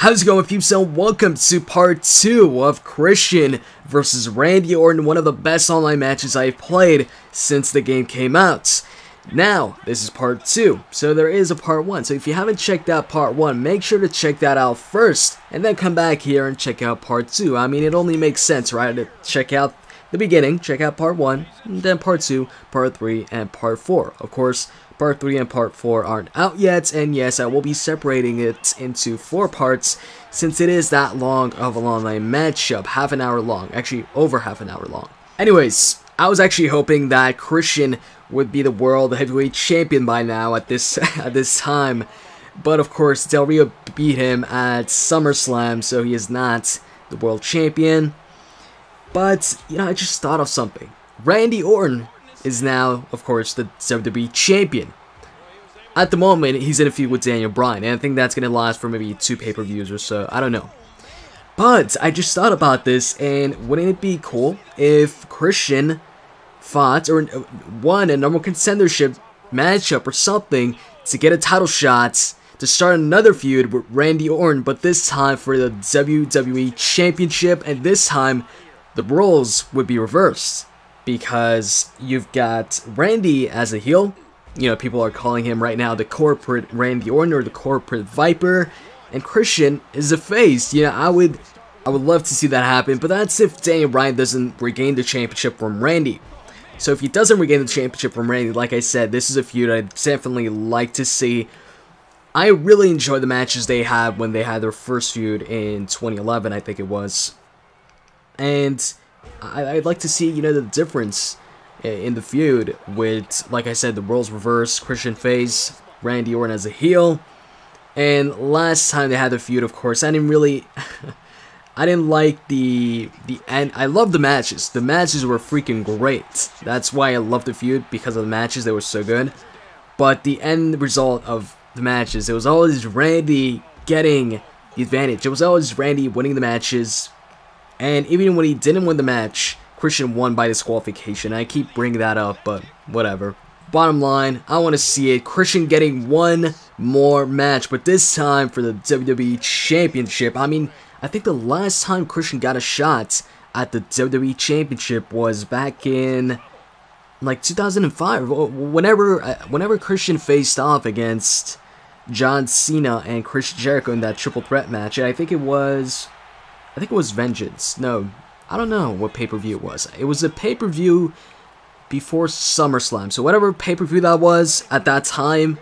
How's it going, peeps? So welcome to part 2 of Christian versus Randy Orton, one of the best online matches I've played since the game came out. Now, this is part 2, so there is a part 1. So if you haven't checked out part 1, make sure to check that out first, and then come back here and check out part 2. I mean, it only makes sense, right, to check out the beginning, check out part 1, and then part 2, part 3, and part 4. Of course, part 3 and part 4 aren't out yet, and yes, I will be separating it into 4 parts, since it is that long of an online matchup, half an hour long, actually over half an hour long. Anyways, I was actually hoping that Christian would be the World Heavyweight Champion by now at this time, but of course, Del Rio beat him at SummerSlam, so he is not the World Champion. But, you know, I just thought of something. Randy Orton is now, of course, the WWE Champion. At the moment, he's in a feud with Daniel Bryan, and I think that's going to last for maybe 2 pay-per-views or so. I don't know. But I just thought about this, and wouldn't it be cool if Christian fought or won a number contendership matchup or something to get a title shot to start another feud with Randy Orton, but this time for the WWE Championship, and this time the roles would be reversed, because you've got Randy as a heel. You know, people are calling him right now the corporate Randy Orton or the corporate Viper, and Christian is a face. You know, I would love to see that happen, but that's if Daniel Bryan doesn't regain the championship from Randy. So if he doesn't regain the championship from Randy, like I said, this is a feud I'd definitely like to see. I really enjoy the matches they had when they had their first feud in 2011, I think it was. And I'd like to see, you know, the difference in the feud with, like I said, the roles reversed, Christian face, Randy Orton as a heel. And last time they had the feud, of course, I didn't really, I didn't like the end. I love the matches. The matches were freaking great. That's why I love the feud, because of the matches. They were so good. But the end result of the matches, it was always Randy getting the advantage. It was always Randy winning the matches. And even when he didn't win the match, Christian won by disqualification. I keep bringing that up, but whatever. Bottom line, I want to see it. Christian getting one more match, but this time for the WWE Championship. I mean, I think the last time Christian got a shot at the WWE Championship was back in like 2005. Whenever Christian faced off against John Cena and Chris Jericho in that triple threat match, and I think it was Vengeance. No, I don't know what pay-per-view it was. It was a pay-per-view before SummerSlam. So whatever pay-per-view that was at that time,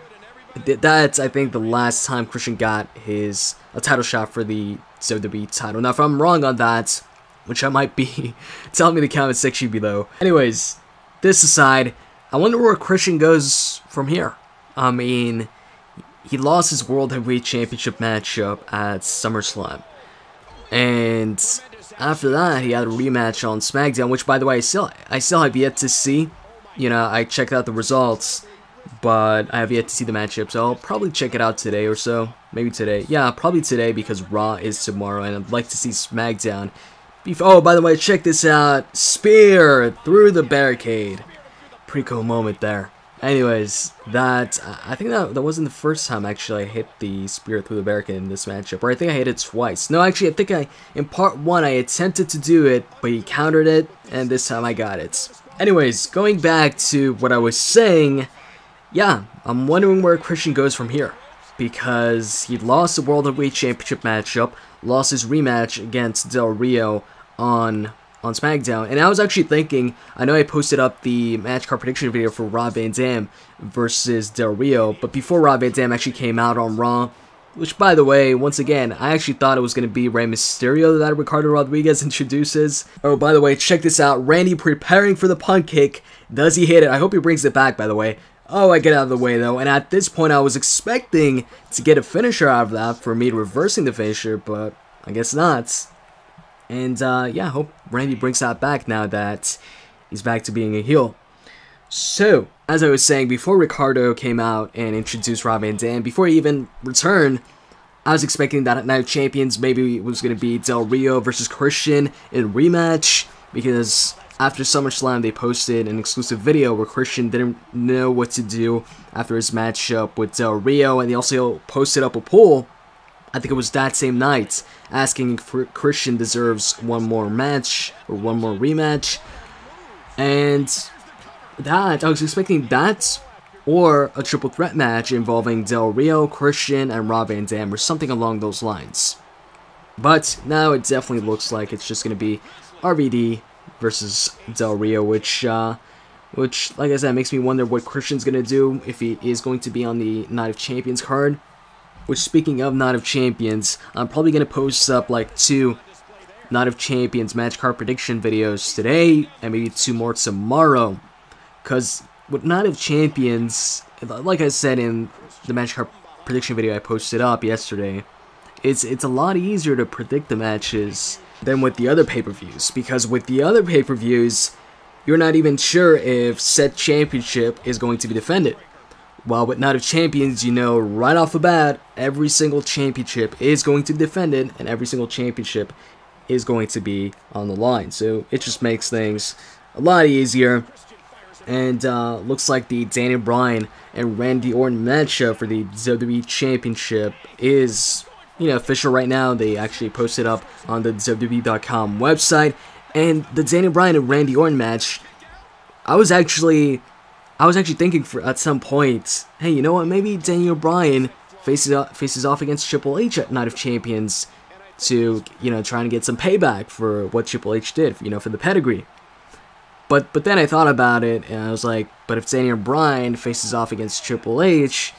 that's, I think, the last time Christian got a title shot for the WWE title. Now, if I'm wrong on that, which I might be, tell me in the comment section below. Anyways, this aside, I wonder where Christian goes from here. I mean, he lost his World Heavyweight Championship matchup at SummerSlam. And after that, he had a rematch on SmackDown, which, by the way, I still have yet to see. You know, I checked out the results, but I have yet to see the matchup, so I'll probably check it out today or so. Maybe today. Yeah, probably today, because Raw is tomorrow, and I'd like to see SmackDown. Oh, by the way, check this out. Spear through the barricade. Pretty cool moment there. Anyways, I think that wasn't the first time, actually, I hit the spear through the barricade in this matchup. Or I think I hit it twice. No, actually, I think in part 1, I attempted to do it, but he countered it, and this time I got it. Anyways, going back to what I was saying, yeah, I'm wondering where Christian goes from here. Because he lost the World Heavyweight Championship matchup, lost his rematch against Del Rio on SmackDown, and I was actually thinking, I know I posted up the match card prediction video for Rob Van Dam versus Del Rio, but before Rob Van Dam actually came out on Raw, which, by the way, once again, I actually thought it was going to be Rey Mysterio that Ricardo Rodriguez introduces. Oh, by the way, check this out, Randy preparing for the punt kick. Does he hit it? I hope he brings it back, by the way. Oh, I get out of the way, though, and at this point, I was expecting to get a finisher out of that for me reversing the finisher, but I guess not. And, yeah, I hope Randy brings that back now that he's back to being a heel. So, as I was saying, before Ricardo came out and introduced Rob Van Dam, before he even returned, I was expecting that Night of Champions maybe it was going to be Del Rio versus Christian in a rematch, because after SummerSlam, they posted an exclusive video where Christian didn't know what to do after his matchup with Del Rio, and they also posted up a poll I think it was that same night, asking if Christian deserves one more match or one more rematch. And that, I was expecting that or a triple threat match involving Del Rio, Christian, and Rob Van Dam or something along those lines. But now it definitely looks like it's just going to be RVD versus Del Rio, which, like I said, makes me wonder what Christian's going to do if he is going to be on the Night of Champions card. Which, speaking of Night of Champions, I'm probably going to post up like 2 Night of Champions match card prediction videos today, and maybe 2 more tomorrow. Because with Night of Champions, like I said in the match card prediction video I posted up yesterday, it's a lot easier to predict the matches than with the other pay-per-views. Because with the other pay-per-views, you're not even sure if said championship is going to be defended. While with Night of Champions, you know right off the bat, every single championship is going to be defended, and every single championship is going to be on the line. So it just makes things a lot easier. And looks like the Daniel Bryan and Randy Orton matchup for the WWE Championship is, official right now. They actually posted up on the WWE.com website. And the Daniel Bryan and Randy Orton match, I was actually thinking at some point, hey, you know what? Maybe Daniel Bryan faces off against Triple H at Night of Champions to, trying to get some payback for what Triple H did, for the pedigree. But then I thought about it, and I was like, but if Daniel Bryan faces off against Triple H,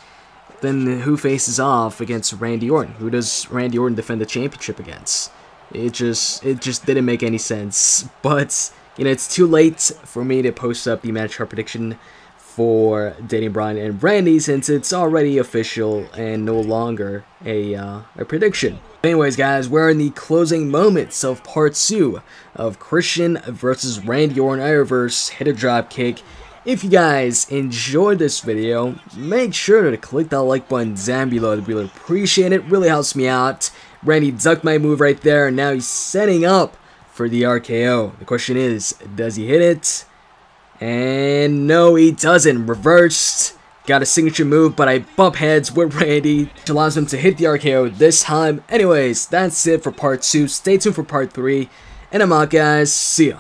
then who faces off against Randy Orton? Who does Randy Orton defend the championship against? It just didn't make any sense. But, it's too late for me to post up the match card prediction for Daniel Bryan and Randy, since it's already official and no longer a prediction. Anyways, guys, we're in the closing moments of part 2 of Christian versus Randy Orton Arrowverse Hit a Drop Kick. If you guys enjoyed this video, make sure to click that like button down below. I'd really appreciate it. Really helps me out. Randy ducked my move right there, and now he's setting up for the RKO. The question is, does he hit it? And no, he doesn't. Reversed. Got a signature move, but I bump heads with Randy, which allows him to hit the RKO this time. Anyways, that's it for part 2. Stay tuned for part 3. And I'm out, guys. See ya.